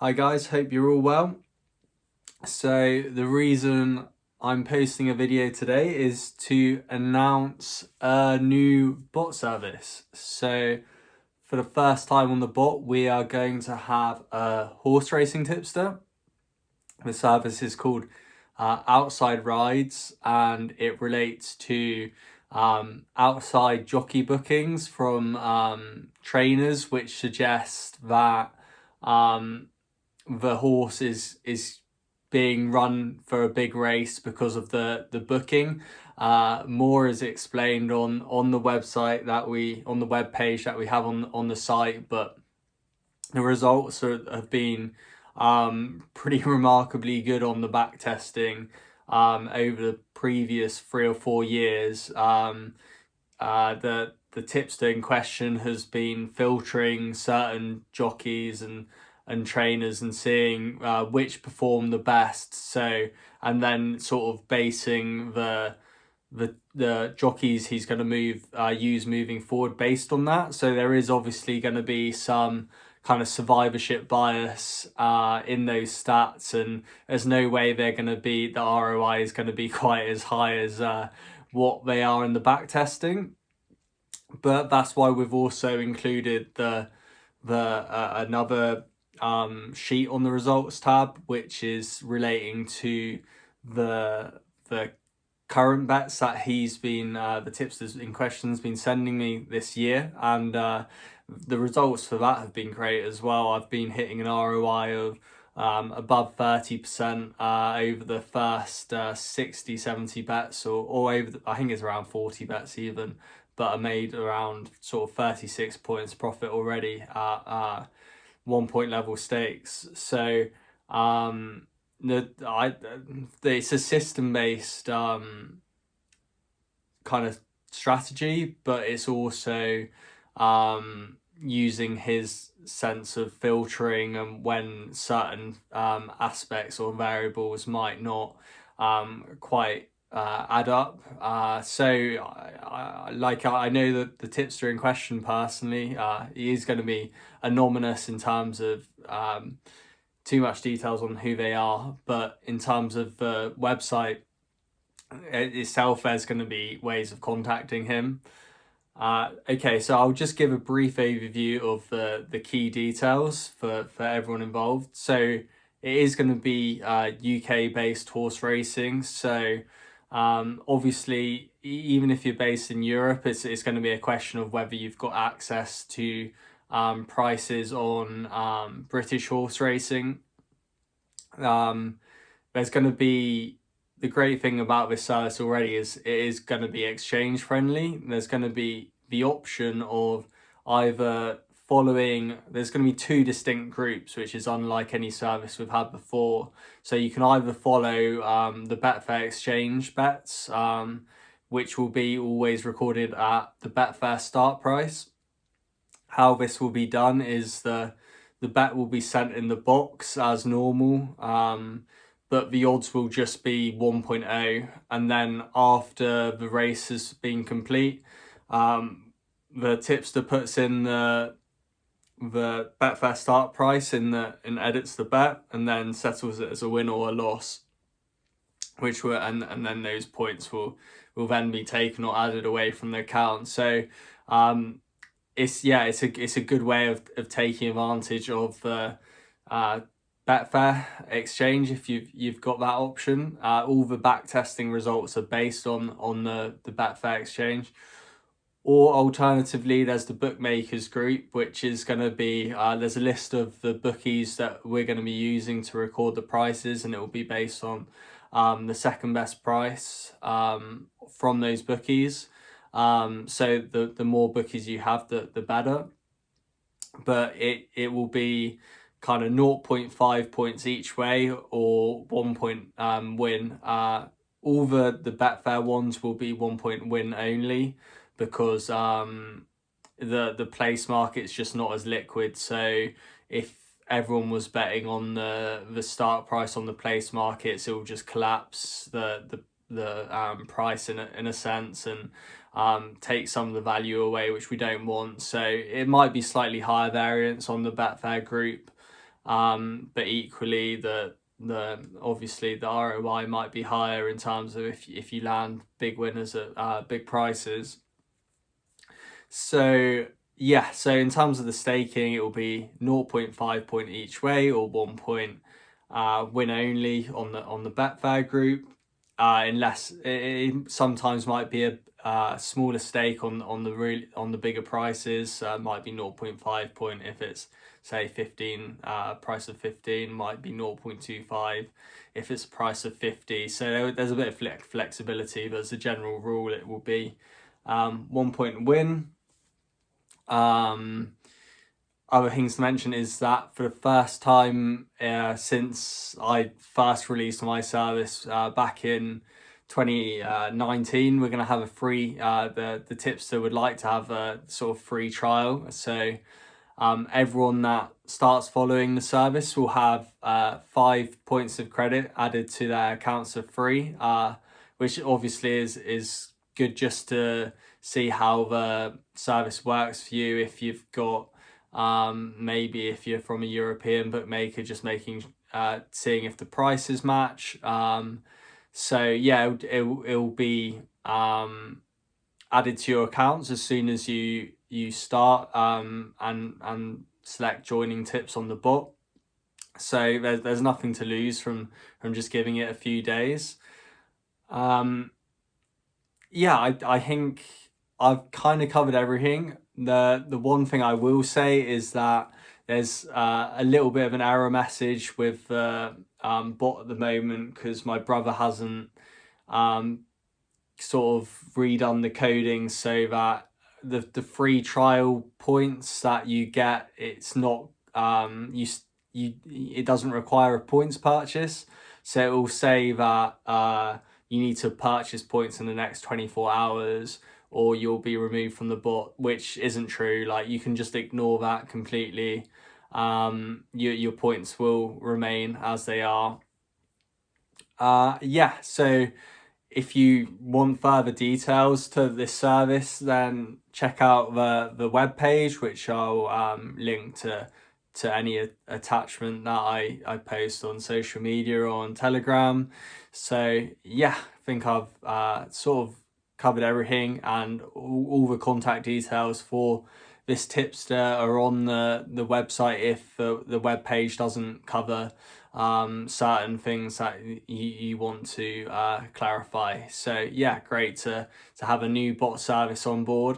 Hi guys, hope you're all well. So the reason I'm posting a video today is to announce a new bot service. So for the first time on the bot, we are going to have a horse racing tipster. The service is called Outside Rides, and it relates to outside jockey bookings from trainers, which suggest that the horse is being run for a big race because of the booking. More is explained on the website on the web page that we have on the site, but the results have been pretty remarkably good on the back testing over the previous 3 or 4 years. The tipster in question has been filtering certain jockeys and trainers and seeing which perform the best. So, and then sort of basing the jockeys he's going to use moving forward based on that. So there is obviously going to be some kind of survivorship bias in those stats, and there's no way the ROI is going to be quite as high as what they are in the back testing. But that's why we've also included another sheet on the results tab, which is relating to the current bets that he's been the tipsters in question has been sending me this year, and the results for that have been great as well. I've been hitting an ROI of above 30% over the first 60, 70 bets, or over I think it's around 40 bets even, but I made around sort of 36 points profit already at 1 point level stakes. So it's a system-based kind of strategy, but it's also using his sense of filtering and when certain aspects or variables might not quite add up. So I know that the tipster in question personally, he is going to be anonymous in terms of too much details on who they are, but in terms of the website itself, there's going to be ways of contacting him. Okay, so I'll just give a brief overview of the key details for everyone involved. So it is going to be UK based horse racing. So obviously, even if you're based in Europe, it's going to be a question of whether you've got access to prices on British horse racing. There's going to be, the great thing about this service already is it is going to be exchange friendly. There's going to be the option of either there's going to be 2 distinct groups, which is unlike any service we've had before. So you can either follow the Betfair exchange bets, which will be always recorded at the Betfair start price. How this will be done is the bet will be sent in the box as normal, but the odds will just be 1.0, and then after the race has been complete, the tipster puts in the Betfair start price and edits the bet, and then settles it as a win or a loss, which will and then those points will then be taken or added away from the account. So it's a good way of taking advantage of the Betfair exchange if you've got that option. All the back testing results are based on the Betfair exchange. Or alternatively, there's the bookmakers group, which is going to be there's a list of the bookies that we're going to be using to record the prices, and it will be based on the second best price from those bookies. So the more bookies you have, the better. But it will be kind of 0.5 points each way, or 1 point win. All the Betfair ones will be 1 point win only, because the place market's just not as liquid. So if everyone was betting on the start price on the place markets, it will just collapse the price in a sense, and take some of the value away, which we don't want. So it might be slightly higher variance on the Betfair group, but equally obviously the ROI might be higher in terms of if you land big winners at big prices. So yeah, so in terms of the staking, it will be 0.5 point each way, or 1 point win only on the Betfair group, unless it sometimes might be a smaller stake on the bigger prices. Might be 0.5 point if it's say 15, price of 15 might be 0.25 if it's a price of 50. So there's a bit of flexibility, but as a general rule, it will be 1 point win. Other things to mention is that for the first time since I first released my service back in 2019, we're going to have a free, the tipster would like to have a sort of free trial. So everyone that starts following the service will have 5 points of credit added to their accounts for free, which obviously is good just to see how the service works for you. If you've got maybe if you're from a European bookmaker, just making seeing if the prices match. So yeah, it'll be added to your accounts as soon as you start and select joining tips on the bot. So there's nothing to lose from just giving it a few days. Yeah, I think I've kind of covered everything. The one thing I will say is that there's a little bit of an error message with the bot at the moment, because my brother hasn't sort of redone the coding so that the free trial points that you get, it's not it doesn't require a points purchase. So it will say that you need to purchase points in the next 24 hours or you'll be removed from the bot, which isn't true. Like, you can just ignore that completely. Your points will remain as they are. Yeah, so if you want further details to this service, then check out the web page, which I'll link to any attachment that I post on social media or on Telegram. So yeah, I think I've sort of covered everything, and all the contact details for this tipster are on the website if the web page doesn't cover certain things that you want to clarify. So yeah, great to have a new bot service on board.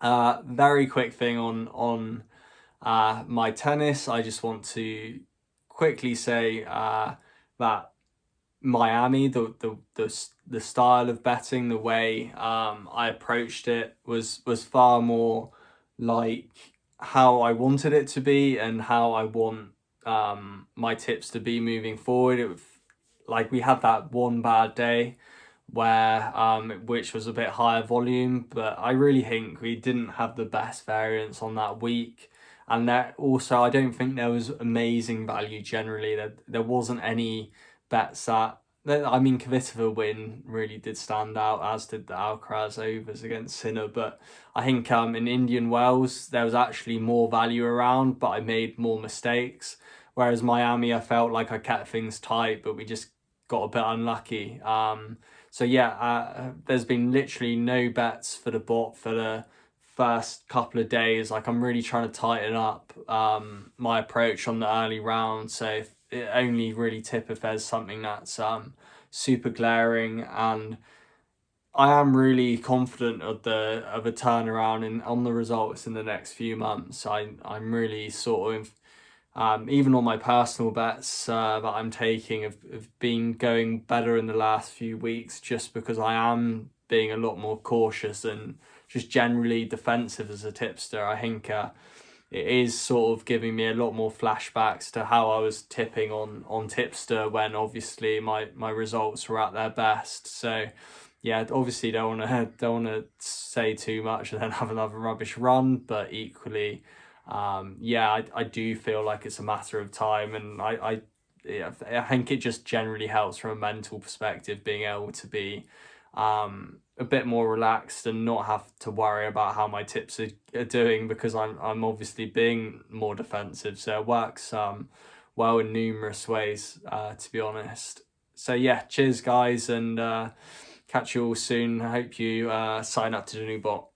Very quick thing on my tennis. I just want to quickly say that Miami, the style of betting, the way I approached it was far more like how I wanted it to be and how I want my tips to be moving forward. It was like we had that one bad day where which was a bit higher volume, but I really think we didn't have the best variance on that week. And that also, I don't think there was amazing value generally. There wasn't any bets that I mean, Kvitova win really did stand out, as did the Alcaraz overs against Sinner. But I think in Indian Wells there was actually more value around, but I made more mistakes. Whereas Miami, I felt like I kept things tight, but we just got a bit unlucky. So yeah, there's been literally no bets for the bot for the first couple of days. Like, I'm really trying to tighten up my approach on the early round. So it only really tip if there's something that's super glaring, and I am really confident of a turnaround on the results in the next few months. I'm really sort of even on my personal bets that I'm taking have been going better in the last few weeks, just because I am being a lot more cautious and just generally defensive as a tipster. I think it is sort of giving me a lot more flashbacks to how I was tipping on tipster when obviously my results were at their best. So yeah, obviously don't want to say too much and then have another rubbish run, but equally yeah, I do feel like it's a matter of time, and I think it just generally helps from a mental perspective being able to be a bit more relaxed and not have to worry about how my tips are doing, because I'm obviously being more defensive. So it works well in numerous ways, to be honest. So yeah, cheers guys, and catch you all soon. I hope you sign up to the new bot.